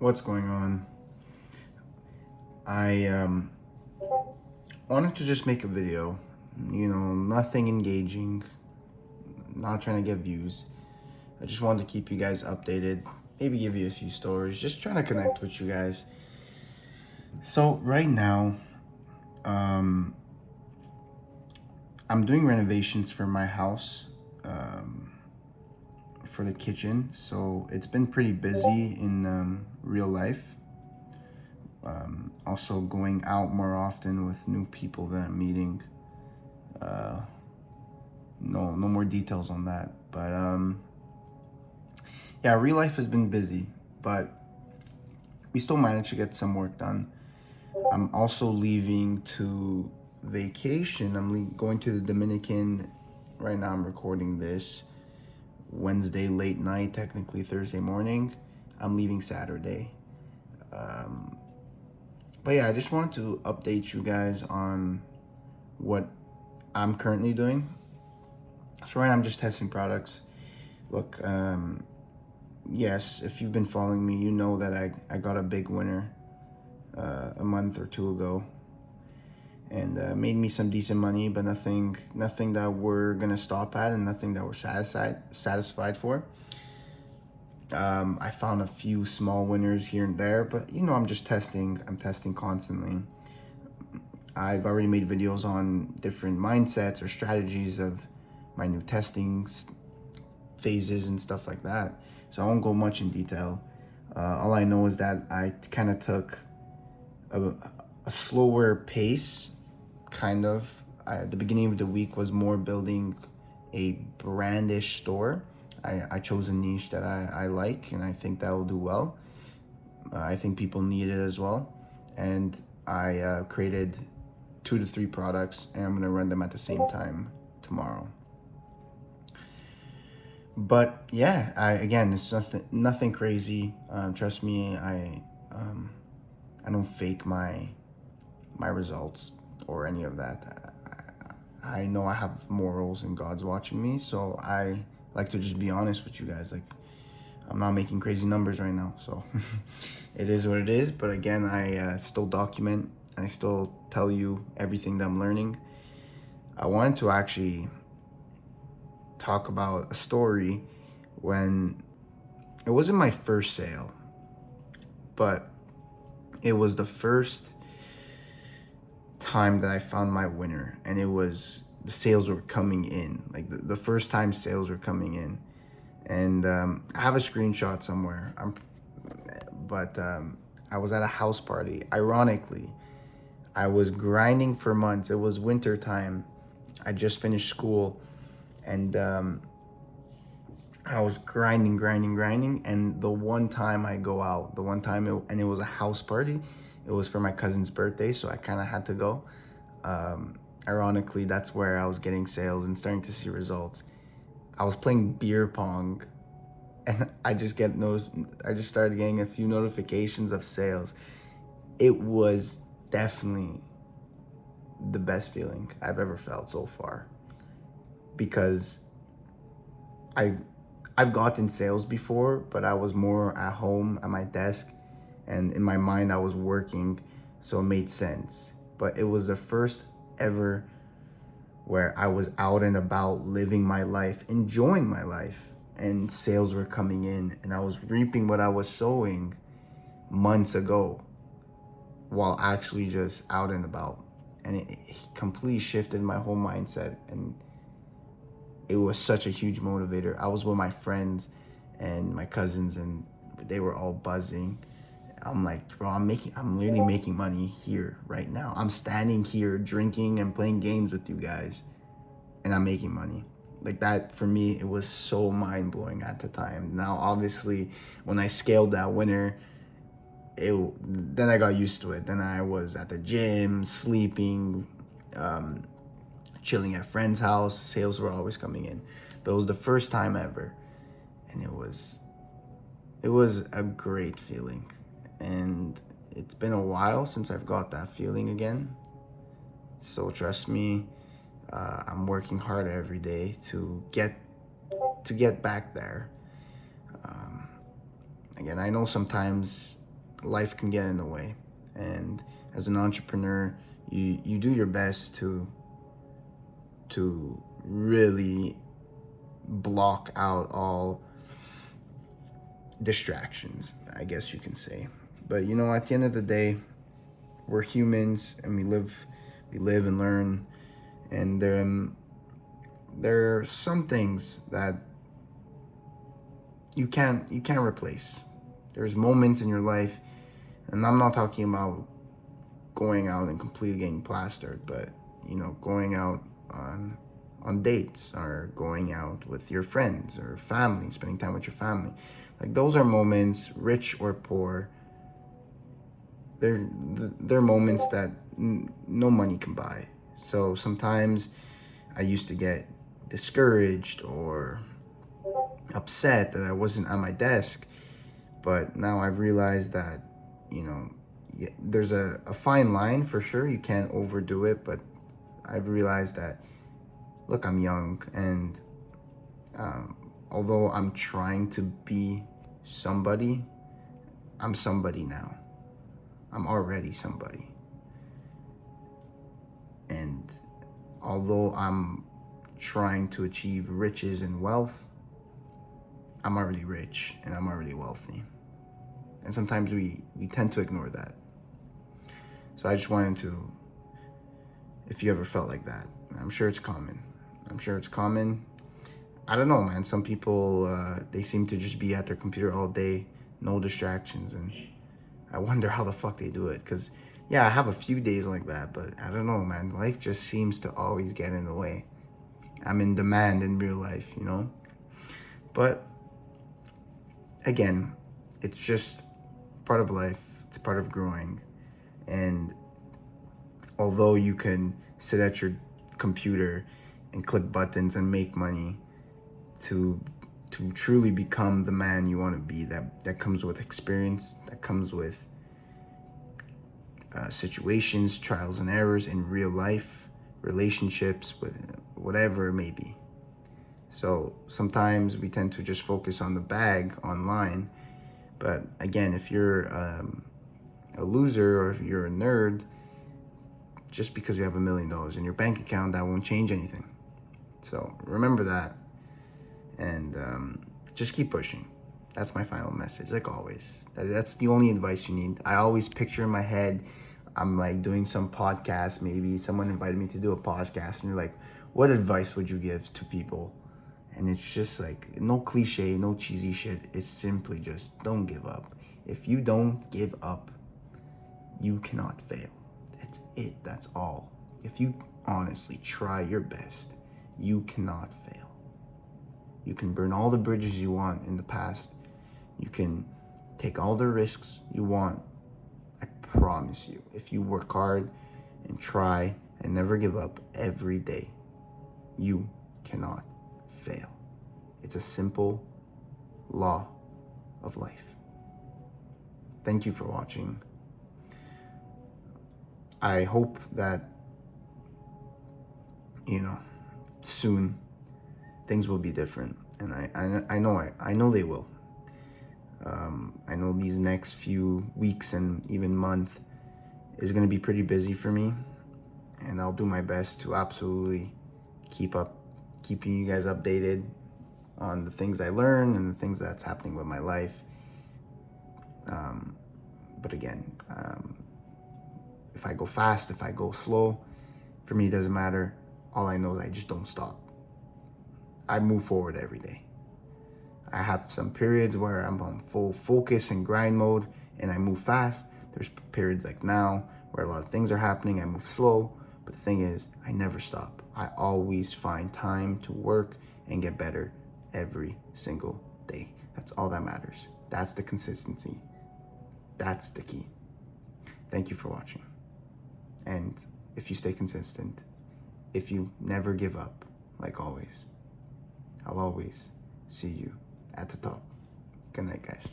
What's going on? I wanted to just make a video, nothing engaging, not trying to get views. I just wanted to keep you guys updated, maybe give you a few stories, just trying to connect with you guys. So right now, I'm doing renovations for my house, for the kitchen. So it's been pretty busy in real life. Also going out more often with new people that I'm meeting. No more details on that. But yeah, real life has been busy, but we still managed to get some work done. I'm also leaving to vacation. I'm going to the Dominican. Right now I'm recording this Wednesday late night, technically Thursday morning. I'm leaving Saturday. But yeah, I just wanted to update you guys on what I'm currently doing. So right now I'm just testing products. Look, yes, if you've been following me, you know that I got a big winner a month or two ago, and made me some decent money, but nothing that we're gonna stop at, and nothing that we're satisfied for. I found a few small winners here and there, but I'm just testing. I'm testing constantly. I've already made videos on different mindsets or strategies of my new testing phases and stuff like that. So I won't go much in detail. All I know is that I kind of took a slower pace, kind of. The beginning of the week was more building a brandish store. I chose a niche that I like, and I think that will do well. I think people need it as well. And I created 2 to 3 products, and I'm gonna run them at the same time tomorrow. But yeah, again, it's just nothing crazy. Trust me, I don't fake my results or any of that. I know I have morals and God's watching me, so I like to just be honest with you guys. Like, I'm not making crazy numbers right now, so it is what it is. But again, I still document. I still tell you everything that I'm learning. I wanted to actually talk about a story when it wasn't my first sale, but it was the first time that I found my winner, and it was the sales were coming in, like the first time sales were coming in. And I have a screenshot somewhere. I was at a house party. Ironically, I was grinding for months. It was winter time. I just finished school, and I was grinding. And the one time I go out, and it was a house party. It was for my cousin's birthday, so I kind of had to go. Ironically, that's where I was getting sales and starting to see results. I was playing beer pong, and I just started getting a few notifications of sales. It was definitely the best feeling I've ever felt so far, because I've gotten sales before, but I was more at home at my desk, and in my mind I was working, so it made sense. But it was the first ever where I was out and about, living my life, enjoying my life, and sales were coming in, and I was reaping what I was sowing months ago while actually just out and about. And it completely shifted my whole mindset, and it was such a huge motivator. I was with my friends and my cousins, and they were all buzzing. I'm like, bro, I'm literally making money here right now. I'm standing here drinking and playing games with you guys, and I'm making money. Like, that for me, it was so mind-blowing at the time. Now, obviously, when I scaled that winner, then I got used to it. Then I was at the gym, sleeping, chilling at friends' house. Sales were always coming in. But it was the first time ever, and it was a great feeling. And it's been a while since I've got that feeling again. So trust me, I'm working hard every day to get back there. Again, I know sometimes life can get in the way. And as an entrepreneur, you do your best to really block out all distractions, I guess you can say. But at the end of the day, we're humans, and we live and learn. And there are some things that you can't replace. There's moments in your life, and I'm not talking about going out and completely getting plastered, but going out on dates, or going out with your friends or family, spending time with your family. Like, those are moments, rich or poor. They're moments that no money can buy. So sometimes I used to get discouraged or upset that I wasn't at my desk, but now I've realized that there's a fine line for sure. You can't overdo it, but I've realized that, look, I'm young, and although I'm trying to be somebody, I'm somebody now. I'm already somebody. And although I'm trying to achieve riches and wealth, I'm already rich and I'm already wealthy. And sometimes we tend to ignore that. So I just wanted to, if you ever felt like that, I'm sure it's common. I don't know, man. Some people, they seem to just be at their computer all day, no distractions. And I wonder how the fuck they do it. Because, yeah, I have a few days like that, but I don't know, man. Life just seems to always get in the way. I'm in demand in real life, But, again, it's just part of life. It's part of growing. And although you can sit at your computer and click buttons and make money, to truly become the man you want to be, that comes with experience, that comes with situations, trials and errors in real life, relationships, with whatever it may be. So sometimes we tend to just focus on the bag online, but again, if you're a loser, or if you're a nerd, just because you have $1 million in your bank account, that won't change anything. So remember that, and just keep pushing. That's my final message, like always. That's the only advice you need. I always picture in my head, I'm like doing some podcast, maybe someone invited me to do a podcast, and you're like, what advice would you give to people? And it's just like, no cliche, no cheesy shit. It's simply just, don't give up. If you don't give up, you cannot fail. That's it, that's all. If you honestly try your best, you cannot fail. You can burn all the bridges you want in the past. You can take all the risks you want. I promise you, if you work hard and try and never give up every day, you cannot fail. It's a simple law of life. Thank you for watching. I hope that, soon things will be different, and I know they will. I know these next few weeks and even month is going to be pretty busy for me, and I'll do my best to absolutely keeping you guys updated on the things I learn and the things that's happening with my life. But again, if I go fast, if I go slow, for me it doesn't matter. All I know is I just don't stop. I move forward every day. I have some periods where I'm on full focus and grind mode and I move fast. There's periods like now where a lot of things are happening, I move slow. But the thing is, I never stop. I always find time to work and get better every single day. That's all that matters. That's the consistency. That's the key. Thank you for watching. And if you stay consistent, if you never give up, like always, I'll always see you at the top. Good night, guys.